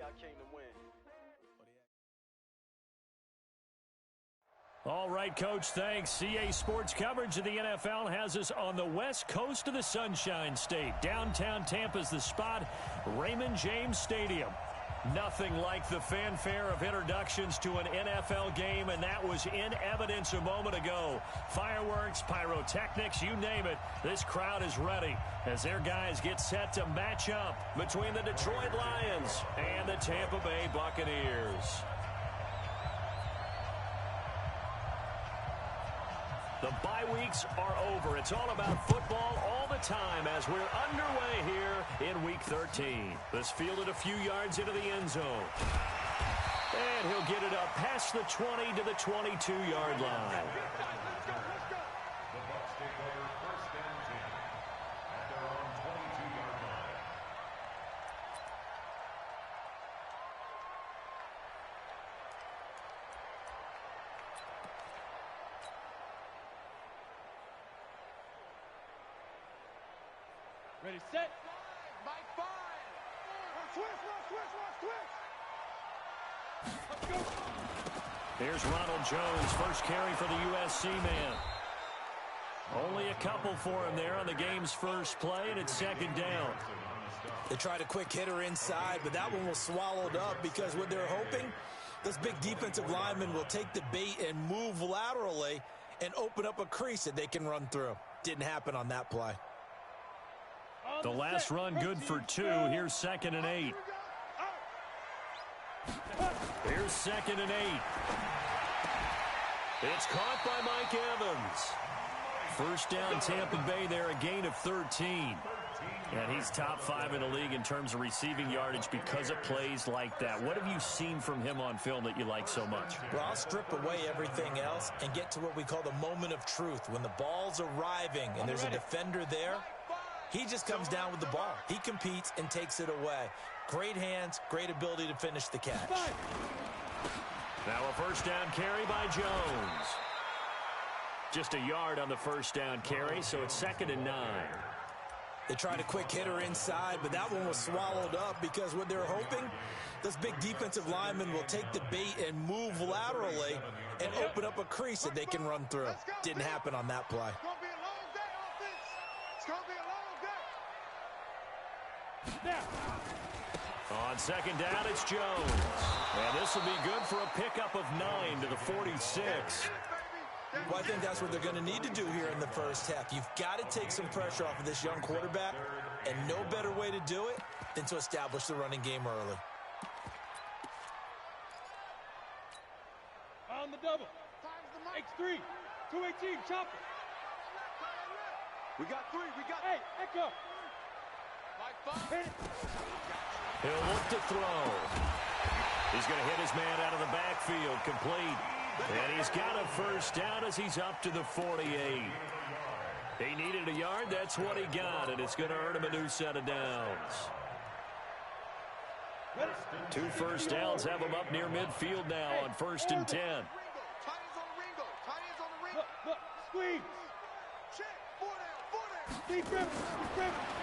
I came to win. All right, Coach, thanks. CA Sports coverage of the NFL has us on the west coast of the Sunshine State. Downtown Tampa's the spot, Raymond James Stadium. Nothing like the fanfare of introductions to an NFL game, and that was in evidence a moment ago. Fireworks, pyrotechnics, you name it. This crowd is ready as their guys get set to match up between the Detroit Lions and the Tampa Bay Buccaneers. The bye weeks are over. It's all about football all the time as we're underway here in Week 13. This fielded a few yards into the end zone. And he'll get it up past the 20 to the 22-yard line. Ready, set. Mike 5. Switch. Let's go. Here's Ronald Jones, first carry for the USC man. Only a couple for him there on the game's first play, and it's second down. They tried a quick hitter inside, but that one was swallowed up because what they're hoping, this big defensive lineman will take the bait and move laterally and open up a crease that they can run through. Didn't happen on that play. The last run good for 2. Here's 2nd and 8. Here's 2nd and 8. It's caught by Mike Evans. First down Tampa Bay there, a gain of 13. And he's top 5 in the league in terms of receiving yardage because of plays like that. What have you seen from him on film that you like so much? Well, I'll strip away everything else and get to what we call the moment of truth. When the ball's arriving and there's a defender there, he just comes down with the ball. He competes and takes it away. Great hands, great ability to finish the catch. Now a first down carry by Jones. Just a yard on the first down carry, so it's 2nd and 9. They tried a quick hitter inside, but that one was swallowed up because what they're hoping, this big defensive lineman will take the bait and move laterally and open up a crease that they can run through. Didn't happen on that play. On second down, it's Jones. And this will be good for a pickup of 9 to the 46. Well, I think that's what they're going to need to do here in the first half. You've got to take some pressure off of this young quarterback, and no better way to do it than to establish the running game early. On the double. X3. 218. Chopper. We got 3. Hey, Echo. He'll look to throw. He's going to hit his man out of the backfield, complete. And he's got a first down as he's up to the 48. He needed a yard. That's what he got, and it's going to earn him a new set of downs. 2 first downs have him up near midfield now on 1st and 10. Look, squeeze.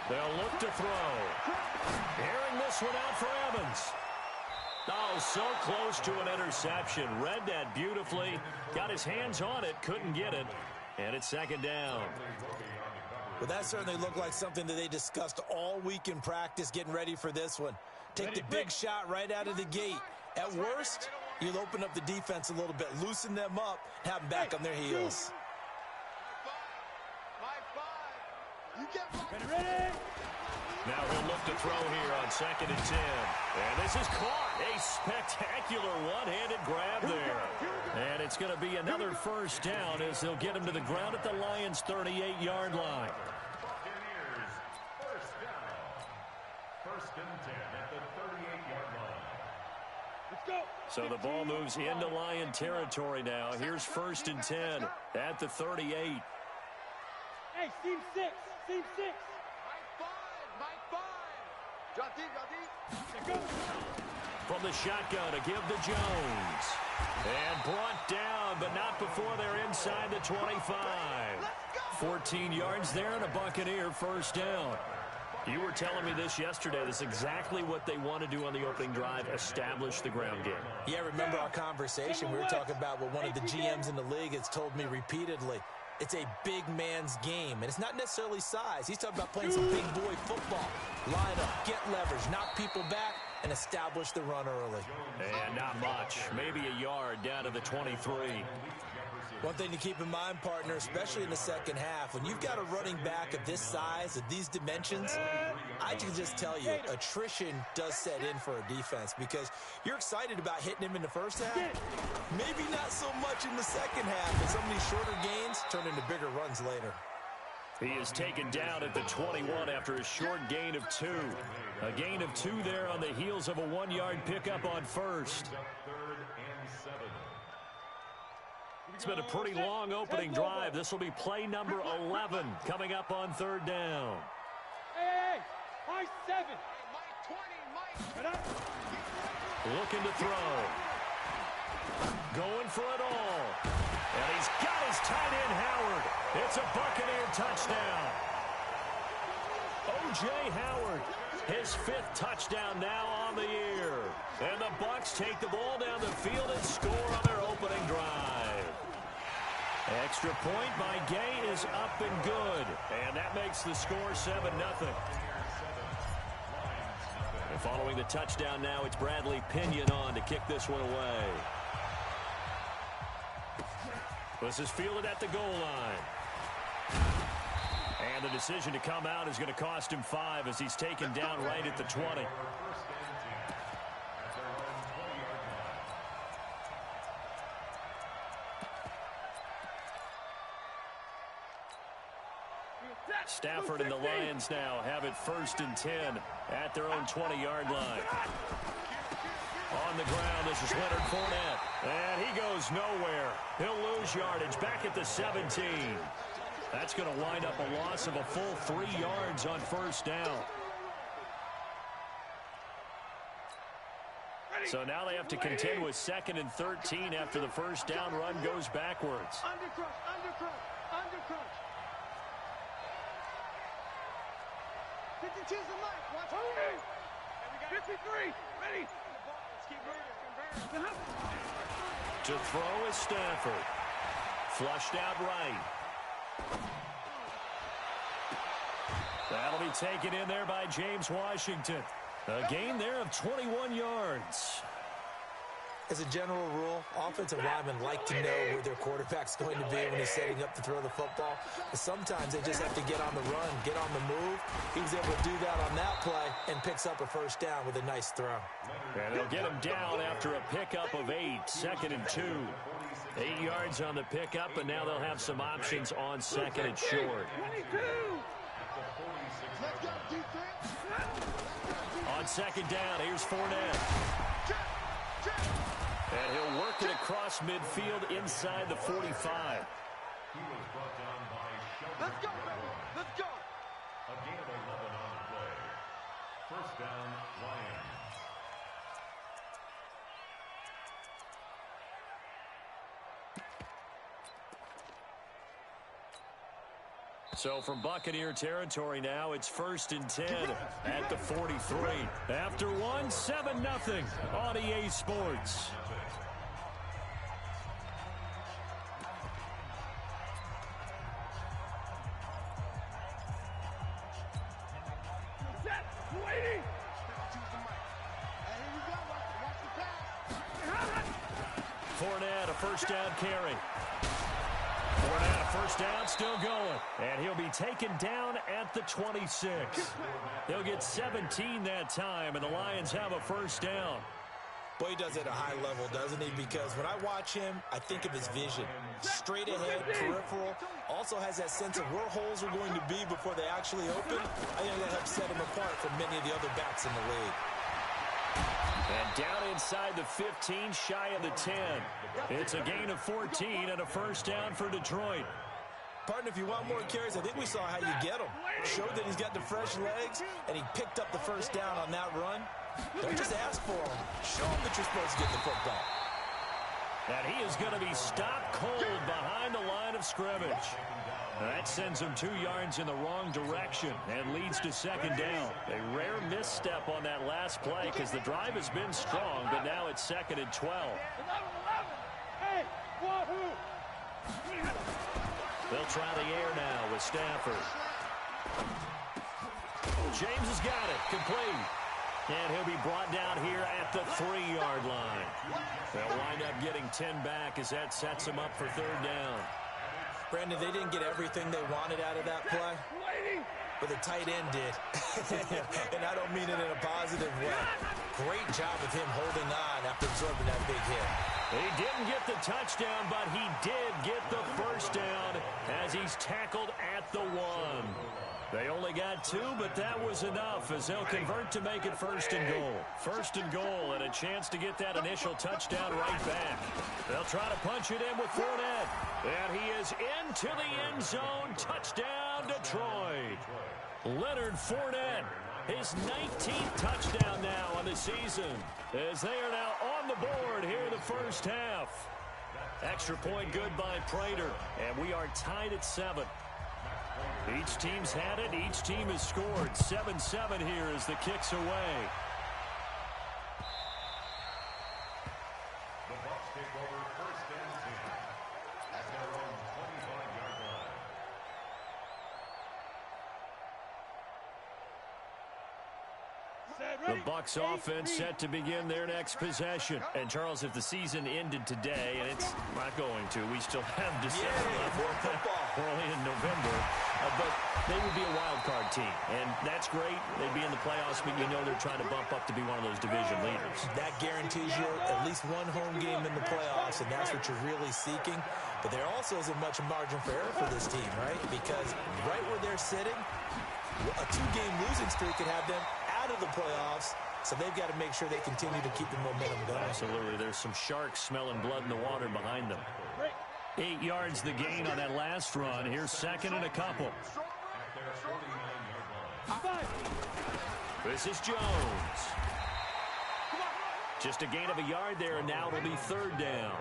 They'll look to throw. Airing this one out for Evans. Oh, so close to an interception. Read that beautifully. Got his hands on it. Couldn't get it. And it's 2nd down. Well, that certainly looked like something that they discussed all week in practice getting ready for this one. Take the big shot right out of the gate. At worst, you'll open up the defense a little bit, loosen them up, have them back on their heels. Ready. Now he'll look to throw here on 2nd and 10. And this is caught. A spectacular one-handed grab there. And it's going to be another first down as they'll get him to the ground at the Lions' 38-yard line. First down. 1st and 10 at the 38-yard line. Let's go. So the ball moves into Lion territory now. Here's 1st and 10 at the 38. Hey, seam 6. Seam 6. Mike 5. Drop deep. Let's go. From the shotgun to give to Jones. And brought down, but not before they're inside the 25. 14 yards there and a Buccaneer first down. You were telling me this yesterday. This is exactly what they want to do on the opening drive, establish the ground game. Yeah, remember our conversation? We were talking about what one of the GMs in the league has told me repeatedly. It's a big man's game, and it's not necessarily size. He's talking about playing some big boy football. Line up, get leverage, knock people back, and establish the run early. And not much. Maybe a yard down to the 23. One thing to keep in mind, partner, especially in the second half, when you've got a running back of this size, of these dimensions, I can just tell you, attrition does set in for a defense because you're excited about hitting him in the first half. Maybe not so much in the second half, and some of these shorter gains turn into bigger runs later. He is taken down at the 21 after a short gain of 2. A gain of 2 there on the heels of a 1-yard pickup on first. It's been a pretty long opening drive. This will be play number 11 coming up on third down. Hey, high 7. Looking to throw. Going for it all. And he's got his tight end, Howard. It's a Buccaneer touchdown. O.J. Howard, his 5th touchdown now on the year. And the Bucs take the ball down the field and score on their opening drive. Extra point by Gay is up and good. And that makes the score 7-0. And following the touchdown now, it's Bradley Pinion on to kick this one away. This is fielded at the goal line. And the decision to come out is going to cost him 5 as he's taken down right at the 20. Stafford and the Lions now have it 1st and 10 at their own 20-yard line. On the ground, this is Leonard Fournette. And he goes nowhere. He'll lose yardage back at the 17. That's going to wind up a loss of a full 3 yards on first down. So now they have to contend with 2nd and 13 after the first down run goes backwards. Undercrush. 52's the mic. Watch it. 53. Ready. Let's keep moving. To throw is Stafford. Flushed out right. That'll be taken in there by James Washington. A gain there of 21 yards. As a general rule, offensive linemen like to know where their quarterback's going to be when he's setting up to throw the football. But sometimes they just have to get on the run, get on the move. He was able to do that on that play and picks up a first down with a nice throw. And they'll get him down after a pickup of 8, 2nd and 2. 8 yards on the pickup, and now they'll have some options on 2nd and short. On 2nd down, here's Fournette. And he'll work it across midfield inside the 45. He was brought down by Sheldon. Let's go, baby. Let's go. A gain of 11 on the play. First down, Lions. So from Buccaneer territory now, it's 1st and 10 at the 43. After one, 7-0 on EA Sports. Fournette, a first down carry. Fournette, a first down, still going. And he'll be taken down at the 26. They'll get 17 that time, and the Lions have a first down. Boy, he does it at a high level, doesn't he? Because when I watch him, I think of his vision. Straight ahead, peripheral. Also has that sense of where holes are going to be before they actually open. I think that helps set him apart from many of the other backs in the league. And down inside the 15, shy of the 10. It's a gain of 14 and a first down for Detroit. Partner, if you want more carries, I think we saw how you get him. Showed that he's got the fresh legs, and he picked up the first down on that run. Don't just ask for him. Show him that you're supposed to get the football. And he is going to be stopped cold behind the line of scrimmage. That sends him 2 yards in the wrong direction and leads to second down. A rare misstep on that last play because the drive has been strong, but now it's 2nd and 12. Hey, wahoo! They'll try the air now with Stafford. James has got it. Complete. And he'll be brought down here at the 3-yard line. They'll wind up getting 10 back as that sets him up for 3rd down. Brandon, they didn't get everything they wanted out of that play, but the tight end did. And I don't mean it in a positive way. Great job of him holding on after absorbing that big hit. He didn't get the touchdown, but he did get the first down as he's tackled at the 1. They only got 2, but that was enough as they'll convert to make it 1st and goal. 1st and goal and a chance to get that initial touchdown right back. They'll try to punch it in with Fournette. And he is into the end zone. Touchdown, Detroit. Leonard Fournette, his 19th touchdown now on the season as they are now on the board here in the first half. Extra point good by Prater, and we are tied at 7. Each team's had it. Each team has scored. 7-7 here as the kick's away. The Bucs take over 1st and 10 at their own 25-yard line. The Bucs offense set to begin their next possession. And, Charles, if the season ended today, and it's not going to, we still have December left. We're only in November. But they would be a wild card team. And that's great. They'd be in the playoffs, but you know they're trying to bump up to be one of those division leaders. That guarantees you at least one home game in the playoffs, and that's what you're really seeking. But there also isn't much margin for error for this team, right? Because right where they're sitting, a 2-game losing streak could have them out of the playoffs, so they've got to make sure they continue to keep the momentum going. Absolutely. There's some sharks smelling blood in the water behind them. 8 yards the gain on that last run. Here's 2nd and a couple. This is Jones. Just a gain of a yard there, and now it'll be 3rd down.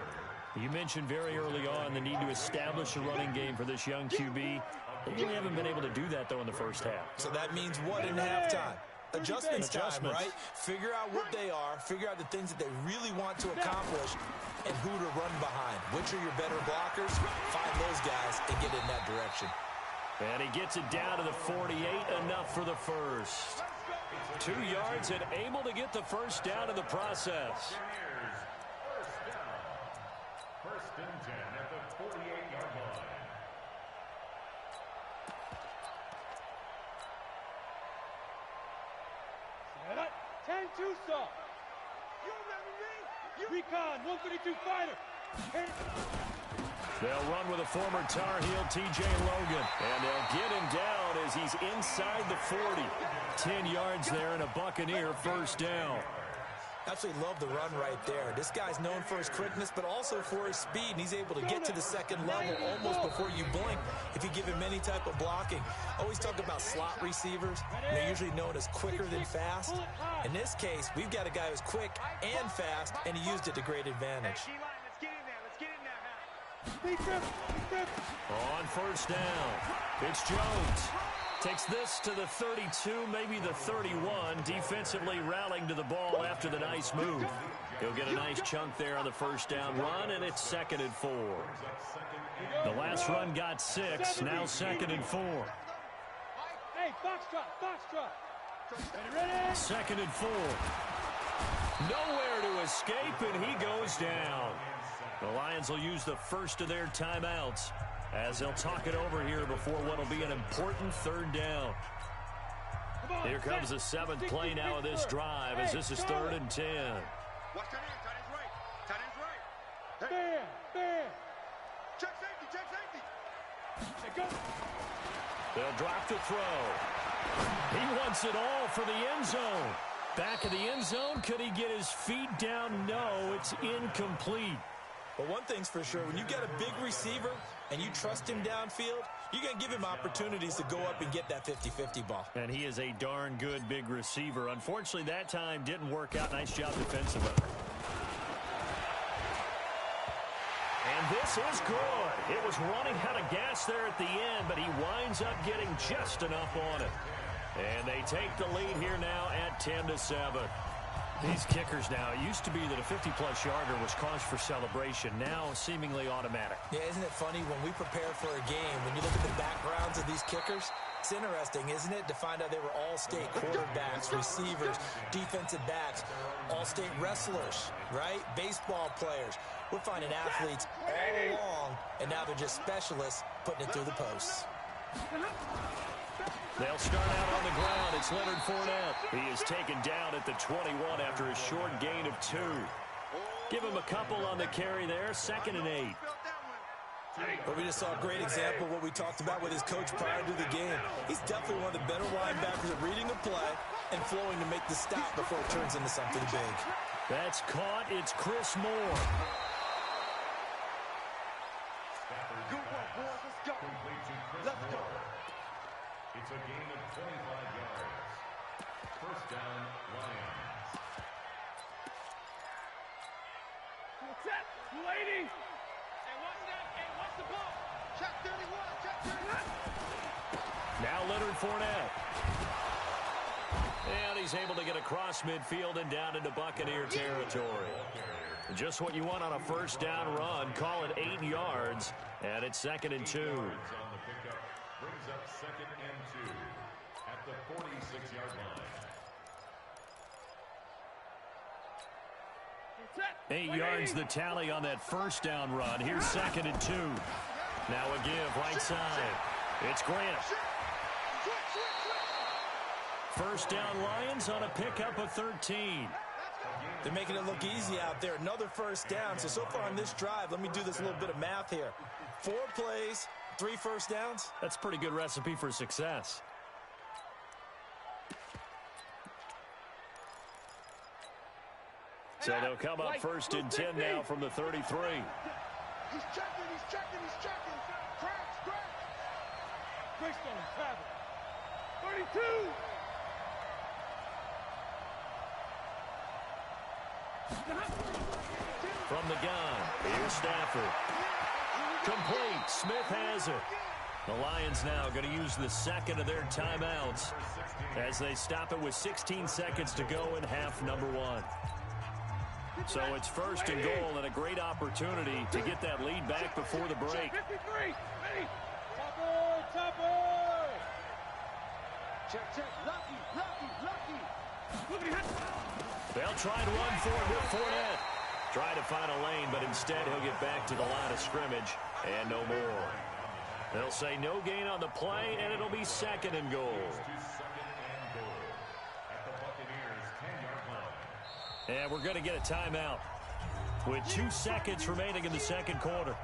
You mentioned very early on the need to establish a running game for this young QB. They really haven't been able to do that, though, in the first half. So that means what in halftime? Adjustments time, right? Figure out what they are, figure out the things that they really want to accomplish, and who to run behind. Which are your better blockers? Find those guys and get in that direction. And he gets it down to the 48, enough for the first. 2 yards and able to get the first down in the process. First and 10 at the 48-yard line. Tucson. You remember me? Recon 132 fighter. They'll run with a former Tar Heel, T.J. Logan. And they'll get him down as he's inside the 40. 10 yards there and a Buccaneer first down. Absolutely love the run right there. This guy's known for his quickness, but also for his speed. And he's able to get to the second level almost before you blink if you give him any type of blocking. Always talk about slot receivers. They're usually known as quicker than fast. In this case, we've got a guy who's quick and fast, and he used it to great advantage. On first down, it's Jones. Takes this to the 32, maybe the 31, defensively rallying to the ball after the nice move. He'll get a nice chunk there on the first down run, and it's 2nd and 4. The last run got 6, now 2nd and 4. Hey, foxtrot. 2nd and 4. Nowhere to escape, and he goes down. The Lions will use the first of their timeouts as they'll talk it over here before what will be an important 3rd down. Here comes the 7th play now of this drive as this is 3rd and 10. Watch tight end. Tight end's right. Tight end's right. Bam. Check safety. They'll drop the throw. He wants it all for the end zone. Back of the end zone. Could he get his feet down? No, it's incomplete. But one thing's for sure, when you got a big receiver and you trust him downfield, you're going to give him opportunities to go up and get that 50-50 ball. And he is a darn good big receiver. Unfortunately, that time didn't work out. Nice job defensively. this is good. It was running out of gas there at the end, but he winds up getting just enough on it. And they take the lead here now at 10-7. These kickers now, it used to be that a 50-plus yarder was cause for celebration. Now seemingly automatic. Yeah, isn't it funny when we prepare for a game, when you look at the backgrounds of these kickers, it's interesting, isn't it, to find out they were all-state quarterbacks, receivers, defensive backs, all-state wrestlers, right? Baseball players. We're finding athletes all along, and now they're just specialists putting it through the posts. They'll start out on the ground. It's Leonard Fournette. He is taken down at the 21 after a short gain of 2. Give him a couple on the carry there. 2nd and 8. But we just saw a great example of what we talked about with his coach prior to the game. He's definitely one of the better linebackers at reading the play and flowing to make the stop before it turns into something big. That's caught. It's Chris Moore. Good work, boys. Let's go. Let's go. It's a gain of 25 yards. First down, Lions. What's that, lady? Hey, what's that? Hey, what's the ball? Check 31. Check 31. Now Leonard Fournette. And he's able to get across midfield and down into Buccaneer territory. Just what you want on a first down run. Call it 8 yards. And it's 2nd and 2. On the pickup brings up 2nd and 2 at the 46-yard line. 8 yards the tally on that first down run. Here's 2nd and 2. Now a give right side. It's Grant. First down Lions on a pickup of 13. They're making it look easy out there. Another first down. So far on this drive, let me do this little bit of math here. 4 plays, 3 first downs. That's a pretty good recipe for success. So they'll come up 1st and 10 now from the 33. He's checking. He's checking. He's checking. Cracks. Greystone, travel. 32. From the gun, here's Stafford. Complete. Smith has it. The Lions now going to use the 2nd of their timeouts as they stop it with 16 seconds to go in half number 1. So it's 1st and goal and a great opportunity to get that lead back before the break. 53. Ready. Topper. Check. Lucky. They'll try and run for it with Fournette. Try to find a lane, but instead he'll get back to the line of scrimmage and no more. They'll say no gain on the play, and it'll be 2nd and goal. And we're going to get a timeout with 2 seconds remaining in the 2nd quarter.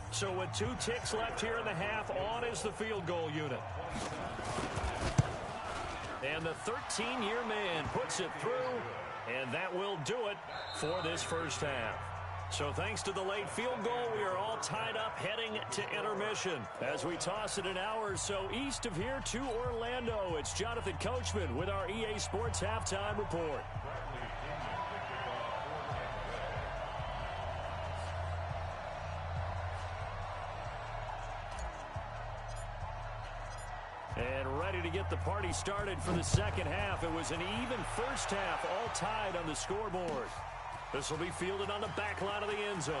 So with 2 ticks left here in the half, on is the field goal unit. And the 13-year man puts it through, and that will do it for this first half. So thanks to the late field goal, we are all tied up heading to intermission. As we toss it an hour or so east of here to Orlando, it's Jonathan Coachman with our EA Sports Halftime Report. And ready to get the party started for the 2nd half. It was an even first half, all tied on the scoreboard. This will be fielded on the back line of the end zone.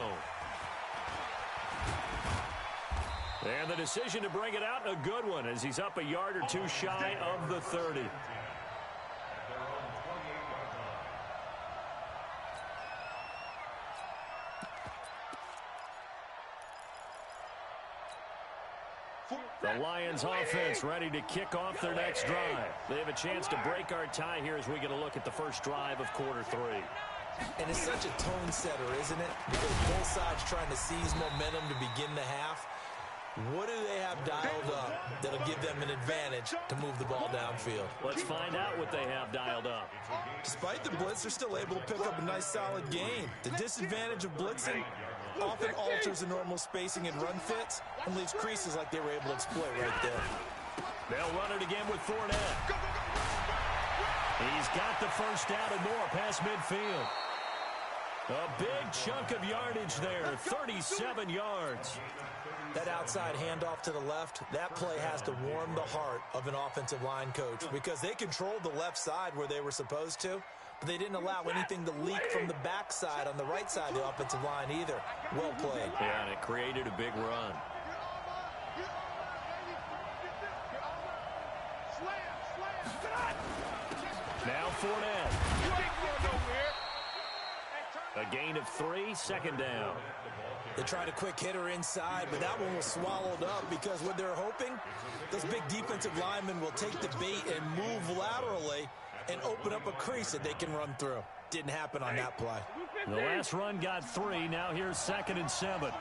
And the decision to bring it out, a good one, as he's up a yard or 2 shy of the 30. The Lions offense ready to kick off their next drive. They have a chance to break our tie here as we get a look at the first drive of quarter 3. And it's such a tone setter, isn't it? Because both sides trying to seize momentum to begin the half. What do they have dialed up that'll give them an advantage to move the ball downfield? Let's find out what they have dialed up. Despite the blitz, they're still able to pick up a nice solid gain. The disadvantage of blitzing often alters the normal spacing and run fits and leaves creases like they were able to exploit right there. They'll run it again with Fournette. He's got the first down and more past midfield. A big chunk of yardage there, 37 yards. That outside handoff to the left, that play has to warm the heart of an offensive line coach because they controlled the left side where they were supposed to, but they didn't allow anything to leak from the backside on the right side of the offensive line either. Well played. Yeah, and it created a big run. Now Fournette. A gain of 3, second down. They tried a quick hitter inside, but that one was swallowed up because what they're hoping, those big defensive linemen will take the bait and move laterally and open up a crease that they can run through. Didn't happen on that play. The last run got 3. Now here's 2nd and 7.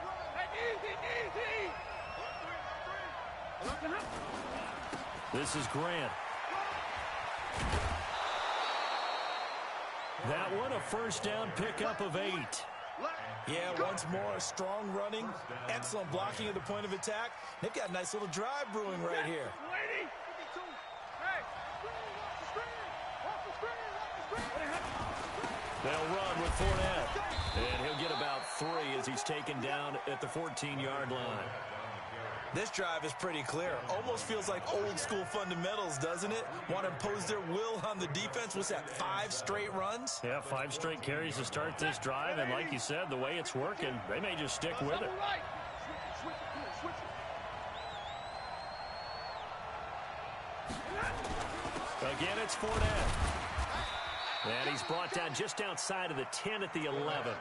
This is Grant. That one a first down pickup of 8. Yeah, once more, strong running, excellent blocking at the point of attack. They've got a nice little drive brewing right here. They'll run with Fournette. And he'll get about 3 as he's taken down at the 14-yard line. This drive is pretty clear. Almost feels like old school fundamentals, doesn't it? Want to impose their will on the defense. What's that, 5 straight runs? Yeah, 5 straight carries to start this drive. And like you said, the way it's working, they may just stick with it. Again, it's Fournette. And he's brought down just outside of the 10 at the 11.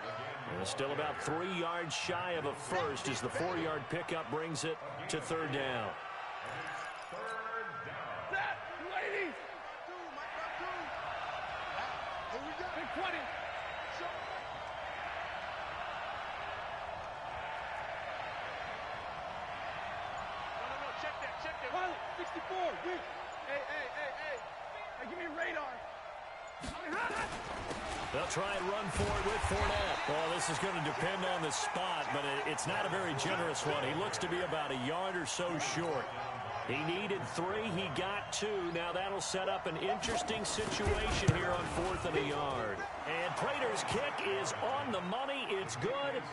And still about 3 yards shy of a first as the 4-yard pickup brings it to 3rd down. Check that. 64. Hey, give me radar. They'll try and run for it with Fournette. Well, this is going to depend on the spot, but it's not a very generous one. He looks to be about a yard or so short. He needed 3. He got 2. Now that'll set up an interesting situation here on 4th and a yard. And Prater's kick is on the money. It's good.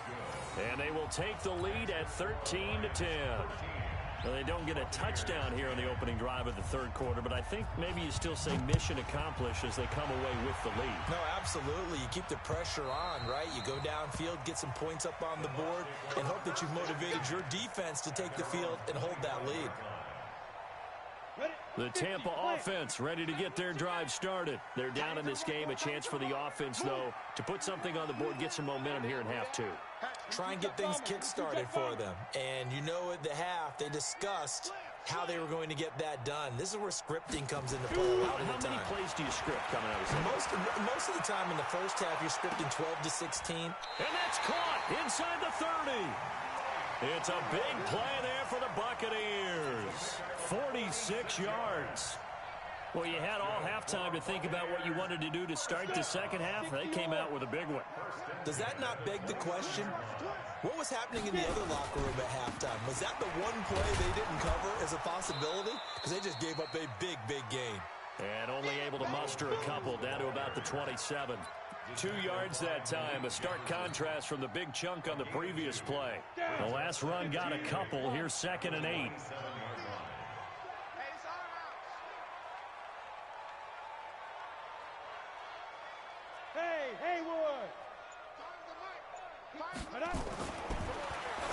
And they will take the lead at 13-10. Well, they don't get a touchdown here on the opening drive of the 3rd quarter, but I think maybe you still say mission accomplished as they come away with the lead. No, absolutely. You keep the pressure on, right? You go downfield, get some points up on the board, and hope that you've motivated your defense to take the field and hold that lead. The Tampa offense ready to get their drive started. They're down in this game. A chance for the offense, though, to put something on the board, get some momentum here in half 2. Try and get things kick-started for them. And you know at the half, they discussed how they were going to get that done. This is where scripting comes into play a lot of the time. How many plays do you script coming out of this? Most of the time in the first half, you're scripting 12 to 16. And that's caught inside the 30. It's a big play there for the Buccaneers. 46 yards. Well, you had all halftime to think about what you wanted to do to start the second half. They came out with a big one. Does that not beg the question? What was happening in the other locker room at halftime? Was that the one play they didn't cover as a possibility? Because they just gave up a big, big gain. And only able to muster a couple down to about the 27. 2 yards that time. A stark contrast from the big chunk on the previous play. The last run got a couple. Here's 2nd and 8.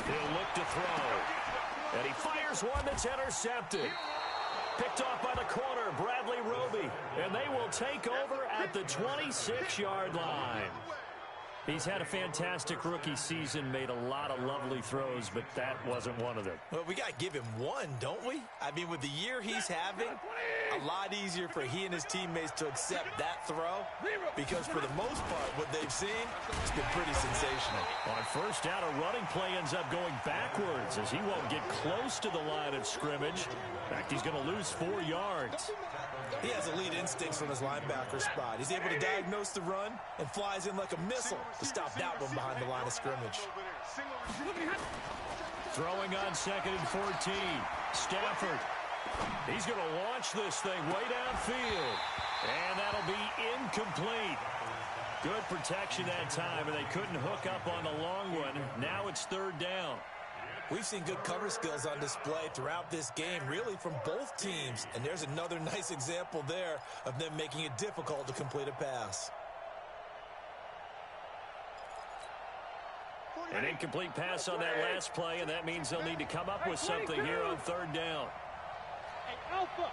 He'll look to throw. And he fires one that's intercepted. Picked off by the corner, Bradley Reup. And they will take over at the 26-yard line. He's had a fantastic rookie season, made a lot of lovely throws, but that wasn't one of them. Well, we got to give him one, don't we? I mean, with the year he's having, a lot easier for he and his teammates to accept that throw because for the most part, what they've seen, it's been pretty sensational. On first down, a running play ends up going backwards as he won't get close to the line of scrimmage. In fact, he's going to lose 4 yards. He has elite instincts from his linebacker spot. He's able to diagnose the run and flies in like a missile to stop that one behind the line of scrimmage. Throwing on 2nd and 14. Stafford He's going to launch this thing way downfield. And that'll be incomplete. Good protection that time, and they couldn't hook up on the long one. Now it's third down. We've seen good cover skills on display throughout this game, really from both teams. And there's another nice example there of them making it difficult to complete a pass. An incomplete pass on that last play, and that means they'll need to come up with something here on third down. Alpha.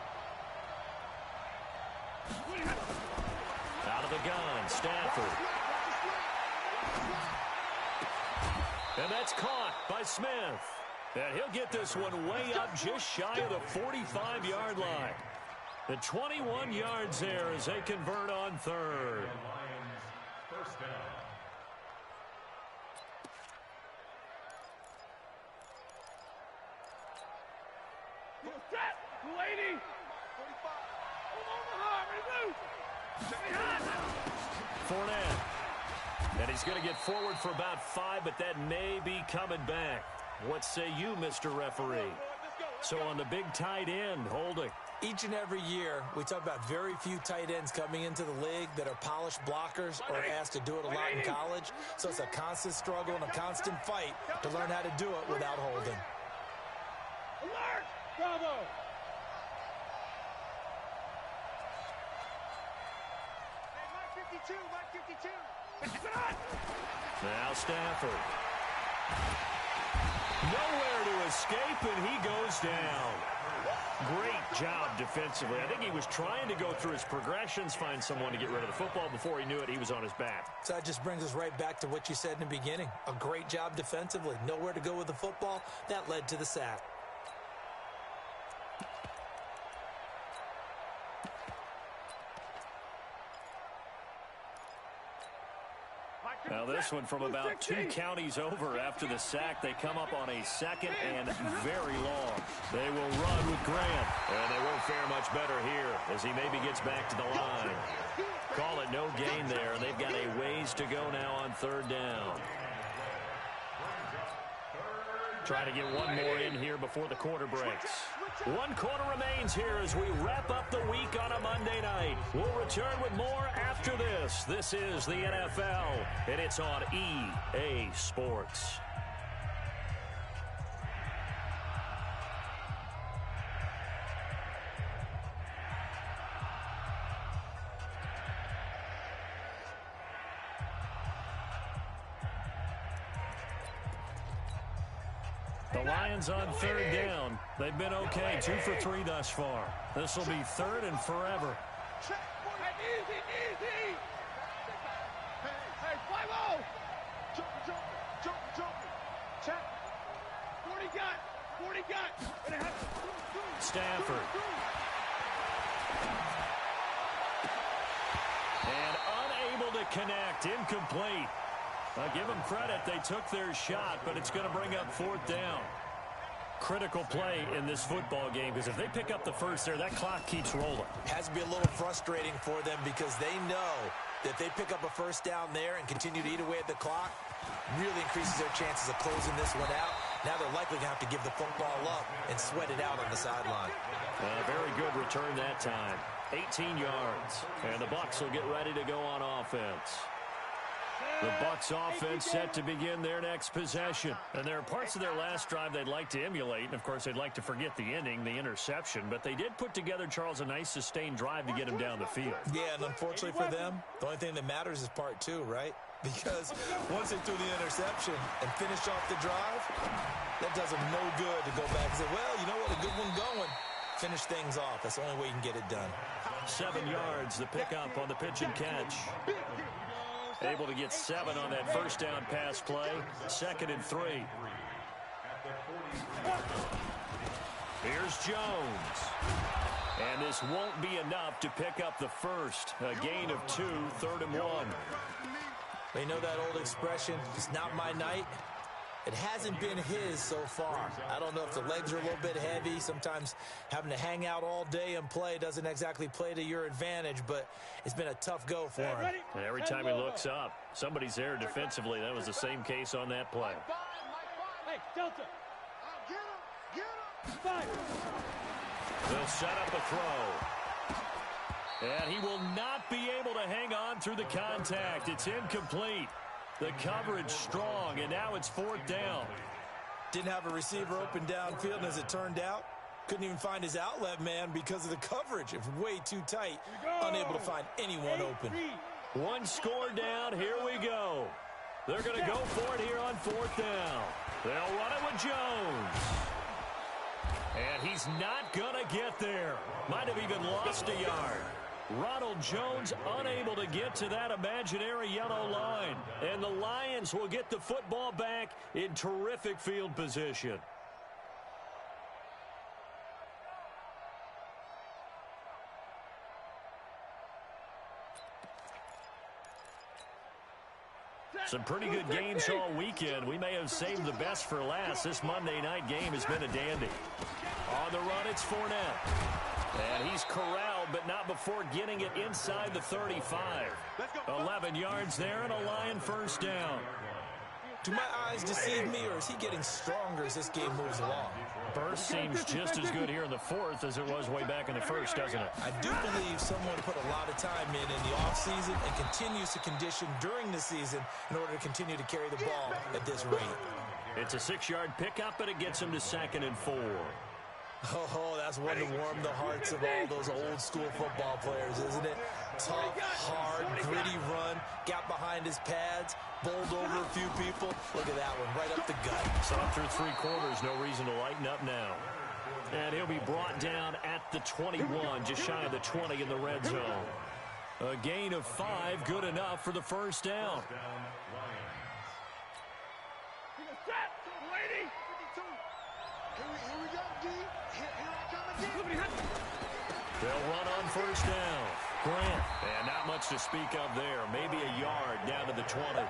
Out of the gun, Stafford. And that's caught by Smith. And he'll get this one way up just shy of the 45-yard line. The 21 yards there as they convert on third. First down. Lady. 45. Fournette. And he's going to get forward for about 5, but that may be coming back. What say you, Mr. Referee? So on the big tight end, holding. Each and every year, we talk about very few tight ends coming into the league that are polished blockers or asked to do it a lot in college. So it's a constant struggle and a constant fight to learn how to do it without holding. Alert! Bravo! Now Stafford. Nowhere to escape, and he goes down. Great job defensively. I think he was trying to go through his progressions, find someone to get rid of the football. Before he knew it, he was on his back. So that just brings us right back to what you said in the beginning. A great job defensively. Nowhere to go with the football. That led to the sack. Now this one from about 2 counties over after the sack. They come up on a second and very long. They will run with Grant. And they won't fare much better here as he maybe gets back to the line. Call it no gain there, and they've got a ways to go now on third down. Trying to get one more in here before the quarter breaks. 1 quarter remains here as we wrap up the week on a Monday night. We'll return with more after this. This is the NFL, and it's on EA Sports. The Lions on third down. They've been okay, 2 for 3 thus far. This will be third and forever. Hey, easy! Hey, 5-0! Jump! Check. 40 got. Stafford. And unable to connect, incomplete. I'll give them credit. They took their shot, but it's going to bring up fourth down. Critical play in this football game because if they pick up the first there, that clock keeps rolling. It has to be a little frustrating for them because they know that if they pick up a first down there and continue to eat away at the clock, really increases their chances of closing this one out. Now they're likely going to have to give the football up and sweat it out on the sideline. Very good return that time. 18 yards. And the Bucs will get ready to go on offense. The Bucs offense set to begin their next possession. And there are parts of their last drive they'd like to emulate. And, of course, they'd like to forget the ending, the interception. But they did put together, Charles, a nice sustained drive to get him down the field. Yeah, and unfortunately for them, the only thing that matters is part 2, right? Because once they threw the interception and finished off the drive, that does them no good to go back and say, well, you know what, a good one going. Finish things off. That's the only way you can get it done. 7 yards, the pickup on the pitch and catch. Able to get 7 on that first down pass play. 2nd and 3. Here's Jones. And this won't be enough to pick up the first. A gain of 2, 3rd and 1. They know that old expression, it's not my night. It hasn't been his so far. I don't know if the legs are a little bit heavy. Sometimes having to hang out all day and play doesn't exactly play to your advantage, but it's been a tough go for him. And every time he looks up, somebody's there defensively. That was the same case on that play. Hey, Delta. Get him. They'll set up a throw. And he will not be able to hang on through the contact. It's incomplete. The coverage strong, and now it's 4th down. Didn't have a receiver open downfield, and as it turned out, couldn't even find his outlet man because of the coverage. It was way too tight, unable to find anyone open. One score down. Here we go. They're going to go for it here on 4th down. They'll run it with Jones. And he's not going to get there. Might have even lost a yard. Ronald Jones unable to get to that imaginary yellow line. And the Lions will get the football back in terrific field position. Some pretty good games all weekend. We may have saved the best for last. This Monday night game has been a dandy. On the run, it's Fournette. And he's corralled, but not before getting it inside the 35. 11 yards there and a Lion 1st down. Do my eyes deceive me, or is he getting stronger as this game moves along? Burst seems just as good here in the 4th as it was way back in the 1st, doesn't it? I do believe someone put a lot of time in the offseason and continues to condition during the season in order to continue to carry the ball at this rate. It's a 6-yard pickup, and it gets him to 2nd and 4. Oh, that's one to warm the hearts of all those old-school football players, isn't it? Tough, hard, gritty run, got behind his pads, bowled over a few people. Look at that one, right up the gut. So through 3 quarters, no reason to lighten up now. And he'll be brought down at the 21, just shy of the 20 in the red zone. A gain of 5, good enough for the 1st down. They'll run on 1st down. Grant, and not much to speak of there. Maybe a yard down to the 20.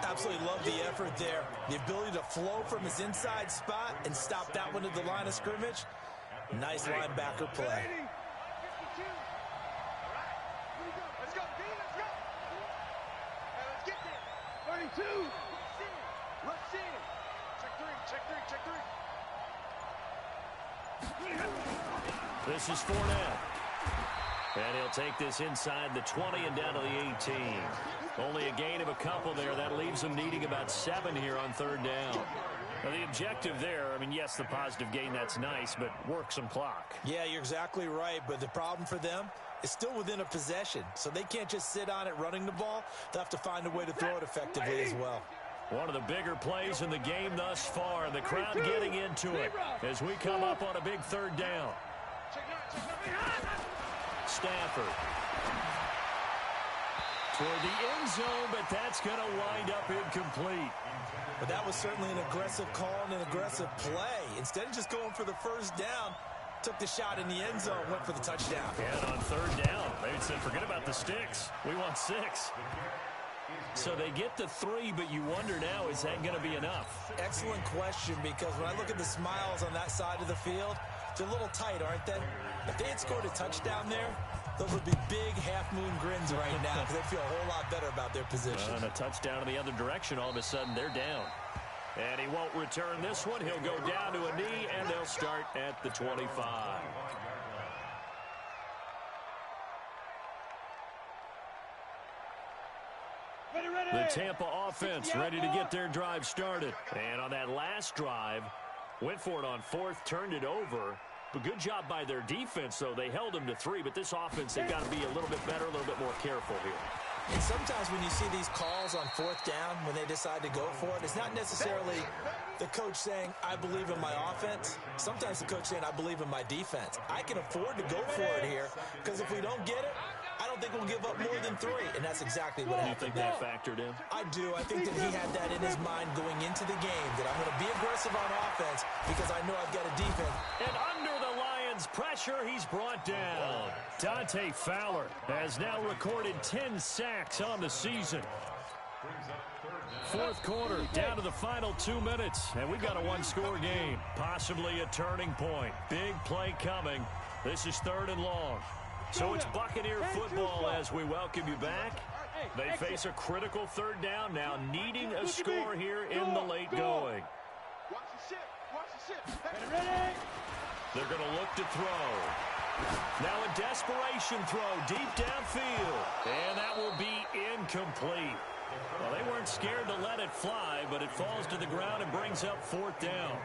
Absolutely love the effort there. The ability to flow from his inside spot and stop that one at the line of scrimmage. Nice linebacker play. Let's go, D, let's go. Let's get there. 32. Let's see it. Check three. This is Fournette. And he'll take this inside the 20 and down to the 18. Only a gain of a couple there. That leaves him needing about 7 here on 3rd down. Now, the objective there, I mean, yes, the positive gain, that's nice, but work some clock. Yeah, you're exactly right, but the problem for them is still within a possession, so they can't just sit on it running the ball. They'll have to find a way to throw it effectively as well. One of the bigger plays in the game thus far, and the crowd getting into it as we come up on a big 3rd down. Stafford toward the end zone, but that's going to wind up incomplete. But that was certainly an aggressive call and an aggressive play. Instead of just going for the 1st down, took the shot in the end zone, went for the touchdown. And on 3rd down, they said, forget about the sticks. We want 6. So they get the 3, but you wonder now, is that going to be enough? Excellent question, because when I look at the smiles on that side of the field, they're a little tight, aren't they? If they had scored a touchdown there, those would be big half-moon grins right now because they feel a whole lot better about their position. And a touchdown in the other direction, all of a sudden they're down. And he won't return this one. He'll go down to a knee, and they'll start at the 25. The Tampa offense ready to get their drive started. And on that last drive, went for it on 4th, turned it over. But good job by their defense, though. They held them to 3, but this offense, they've got to be a little bit better, a little bit more careful here. And sometimes when you see these calls on 4th down, when they decide to go for it, it's not necessarily the coach saying, I believe in my offense. Sometimes the coach saying, I believe in my defense. I can afford to go for it here, because if we don't get it, I don't think we'll give up more than 3, and that's exactly what happened. You think that factored in? I do. I think that he had that in his mind going into the game, that I'm going to be aggressive on offense because I know I've got a defense. And under the Lions' pressure, he's brought down. Dante Fowler has now recorded 10 sacks on the season. 4th quarter, down to the final 2 minutes, and we've got a 1-score game. Possibly a turning point. Big play coming. This is 3rd and long. So it's Buccaneer football as we welcome you back. They face a critical 3rd down now, needing a score here in the late going. Watch the ship. Ready? They're going to look to throw. Now a desperation throw deep downfield. And that will be incomplete. Well, they weren't scared to let it fly, but it falls to the ground and brings up 4th down.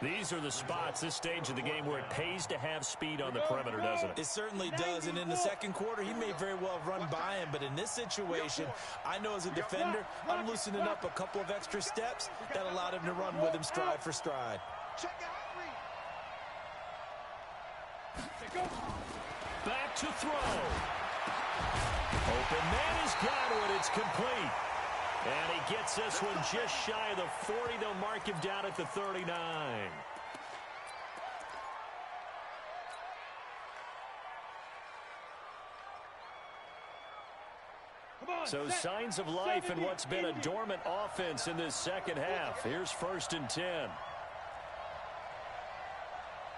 These are the spots, this stage of the game, where it pays to have speed on the perimeter, doesn't it? It certainly does, and in the second quarter, he may very well have run by him, but in this situation, I know as a defender, I'm loosening up a couple of extra steps that allowed him to run with him stride for stride. Back to throw. Open man has got it. It's complete. And he gets this one just shy of the 40. They'll mark him down at the 39. So signs of life in what's been a dormant offense in this second half. Here's 1st and 10.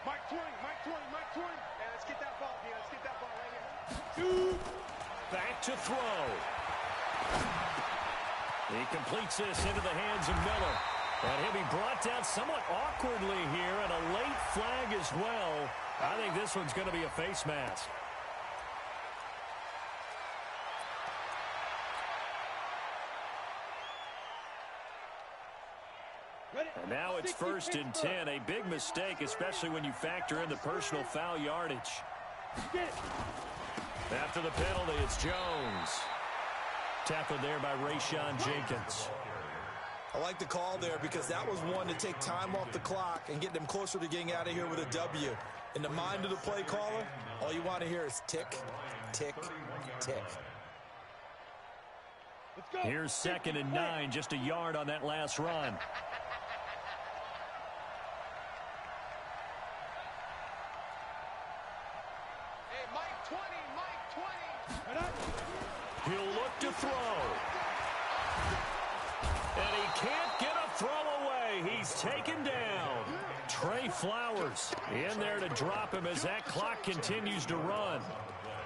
Mike 20, Mike 20, Mike 20. Yeah, let's get that ball, Let's get that ball right here. Back to throw. He completes this into the hands of Miller. And he'll be brought down somewhat awkwardly here, and a late flag as well. I think this one's going to be a face mask. And now it's 1st and 10. A big mistake, especially when you factor in the personal foul yardage. After the penalty, it's Jones. Tackled there by Rayshon Jenkins. I like the call there because that was one to take time off the clock and get them closer to getting out of here with a W. In the mind of the play caller, all you want to hear is tick, tick, tick. Here's 2nd and 9, just a yard on that last run. Hey, Mike 20, Mike 20. He'll look to throw. And he can't get a throw away. He's taken down. Trey Flowers in there to drop him as that clock continues to run.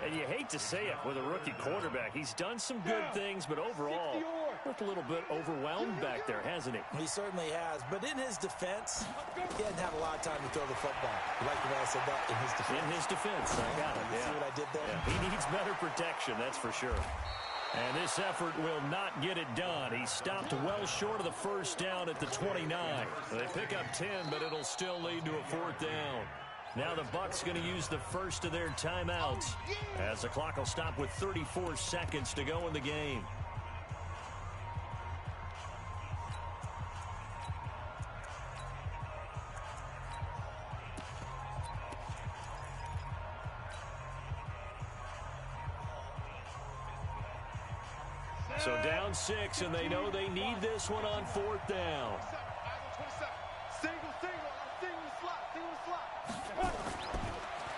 And you hate to say it with a rookie quarterback. He's done some good things, but overall, looked a little bit overwhelmed back there, hasn't he? He certainly has. But in his defense, he hadn't had a lot of time to throw the football. You like the way I said that? In his defense. In his defense. I got it. See what I did there? Yeah. He needs better protection, that's for sure. And this effort will not get it done. He stopped well short of the 1st down at the 29. They pick up 10, but it'll still lead to a 4th down. Now the Bucs going to use the first of their timeouts as the clock will stop with 34 seconds to go in the game. So down 6, and they know they need this one on 4th down.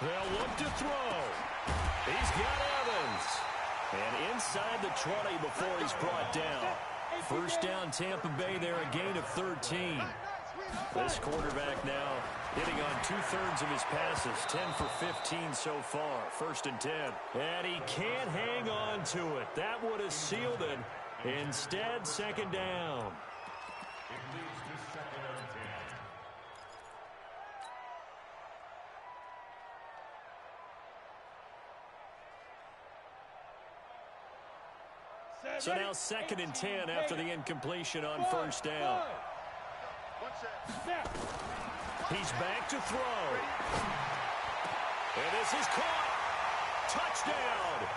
They'll look to throw. He's got Evans. And inside the 20 before he's brought down. 1st down Tampa Bay there, a gain of 13. This quarterback now hitting on 2/3 of his passes, 10 for 15 so far. 1st and 10. And he can't hang on to it. That would have sealed it. Instead, 2nd down. It leads to 2nd and 10. So now 2nd and 10 after the incompletion on 1st down. He's back to throw. And this is caught. Touchdown.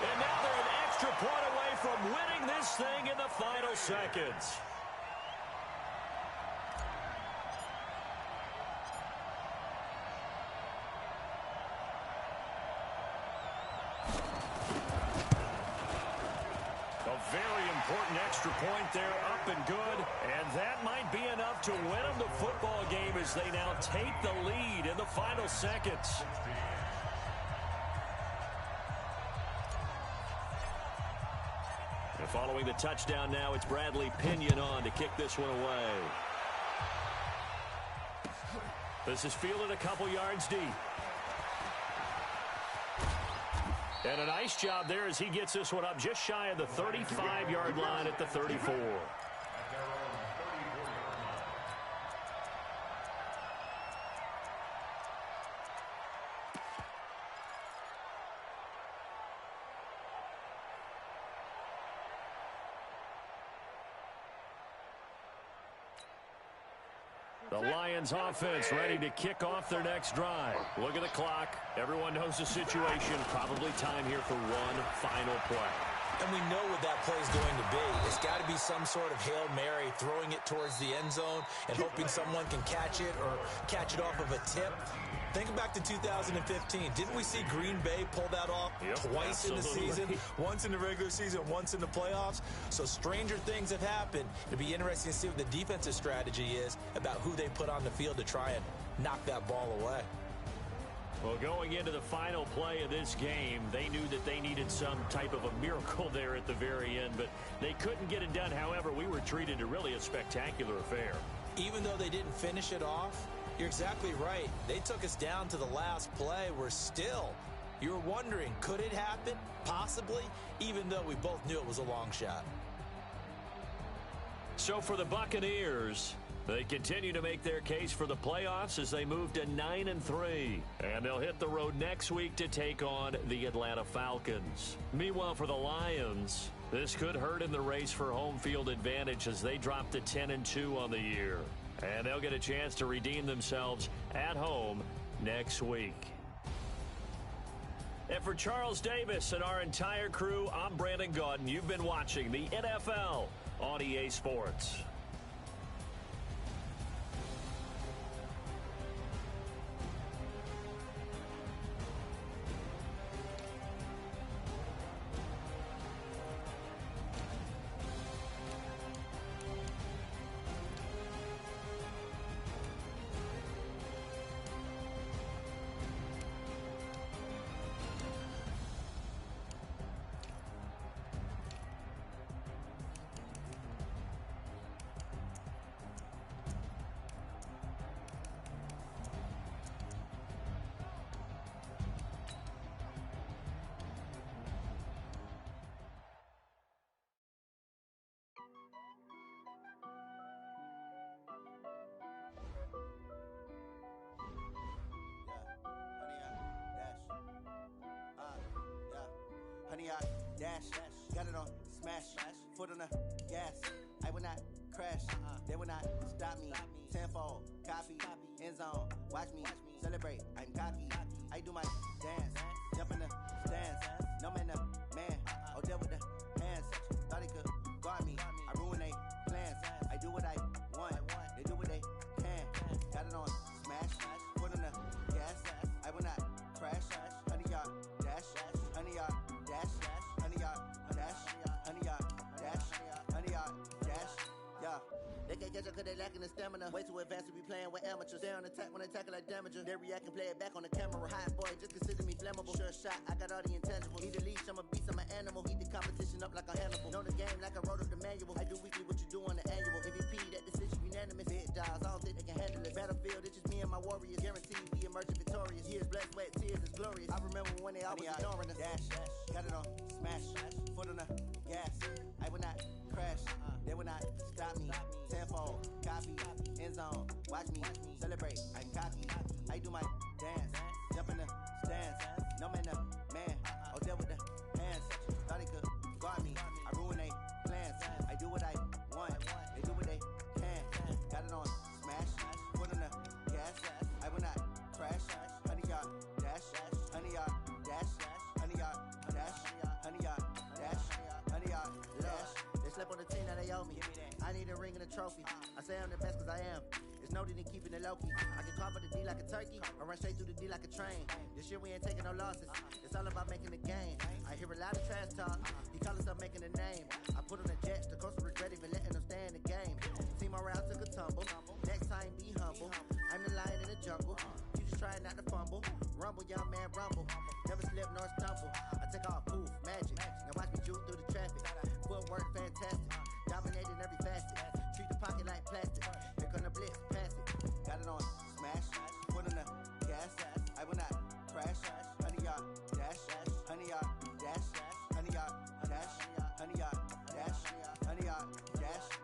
And now they're an extra point away from winning this thing in the final seconds. Very important extra point there, up and good. And that might be enough to win them the football game as they now take the lead in the final seconds. And following the touchdown now, it's Bradley Pinion on to kick this one away. This is fielded a couple yards deep. And a nice job there as he gets this one up just shy of the 35-yard line at the 34. The Lions offense ready to kick off their next drive. Look at the clock. Everyone knows the situation. Probably time here for one final play. And we know what that play is going to be. It's got to be some sort of Hail Mary, throwing it towards the end zone and hoping someone can catch it or catch it off of a tip. Think back to 2015. Didn't we see Green Bay pull that off twice in the season? Once in the regular season, once in the playoffs. So stranger things have happened. It'll be interesting to see what the defensive strategy is about who they put on the field to try and knock that ball away. Well, going into the final play of this game, they knew that they needed some type of a miracle there at the very end, but they couldn't get it done. However, we were treated to really a spectacular affair. Even though they didn't finish it off, you're exactly right. They took us down to the last play. We're still, you were wondering, could it happen? Possibly, even though we both knew it was a long shot. So for the Buccaneers, they continue to make their case for the playoffs as they move to 9-3. And they'll hit the road next week to take on the Atlanta Falcons. Meanwhile, for the Lions, this could hurt in the race for home field advantage as they drop to 10-2 on the year. And they'll get a chance to redeem themselves at home next week. And for Charles Davis and our entire crew, I'm Brandon Gaudin. You've been watching the NFL on EA Sports. Honey, I dash, got it on smash, foot on the gas. I will not crash, they will not stop me. Tenfold, copy, end zone, watch me celebrate. I'm cocky, I do my dance, jump in the stands. No man, the man, oh, there with the hands. Thought he could guard me, I ruin they plans. I do what I want, they do what they can. Got it on smash, foot on the gas. I will not crash, honey, y'all dash, honey, y'all dash, honey, y'all dash, honey, y'all dash, honey, y'all dash, yeah. They can't catch up cause they lacking the stamina. Way too advanced to be playing with amateurs. They on attack when they tackle like damager. They react and play it back on the camera. Hot boy, just consider me flammable. Sure shot, I got all the intangibles. Need a leash, I'm a beast, I'm an animal. Heat the competition up like a animal. Know the game like I wrote up the manual. I do weekly what you do on the annual. MVP, that decision unanimous. Big dogs, I don't think they can handle it. Battlefield, it's just me and my warriors. Guaranteed we emerging victorious. Years, blood, sweat, tears, it's glorious. I remember when they always ignoring us. Dash, got it on smash, foot on the gas. I will not crash, they will not stop me. Tenfold, copy, end zone, watch me celebrate. I'm cocky, I do my dance, jump in the stands. No man, the man, oh, there with the hands. Thought he could guard me, I ruin they plans. I do what I want, they do what they can. Got it on smash, foot on the gas. I will not crash, honey, y'all dash, honey, y'all dash, honey, y'all dash, honey, y'all dash, honey, y'all dash. They slept on the team, now they owe me. I need a ring and a trophy. I say I'm the best cause I am. It's noted in keeping it low-key. I can carve the D like a turkey, or run straight through the D like a train. This year we ain't taking no losses. It's all about making the game. I hear a lot of trash talk. He call himself making a name. I put on the Jets, the coach will regret even letting them stay in the game. Team around took a tumble. Next time be humble. I'm the lion in the jungle. You just trying not to fumble. Rumble, young man, rumble. Never slip nor stumble. I take off, poof, magic. Now watch me juke through the traffic. Footwork fantastic. Dominating every facet. Treat the pocket like plastic. Here come the blitz, pass it. Got it on smash, foot on the gas. I will not crash. Honey, y'all dash, honey, y'all dash, honey, y'all dash, honey, y'all dash, honey, y'all dash.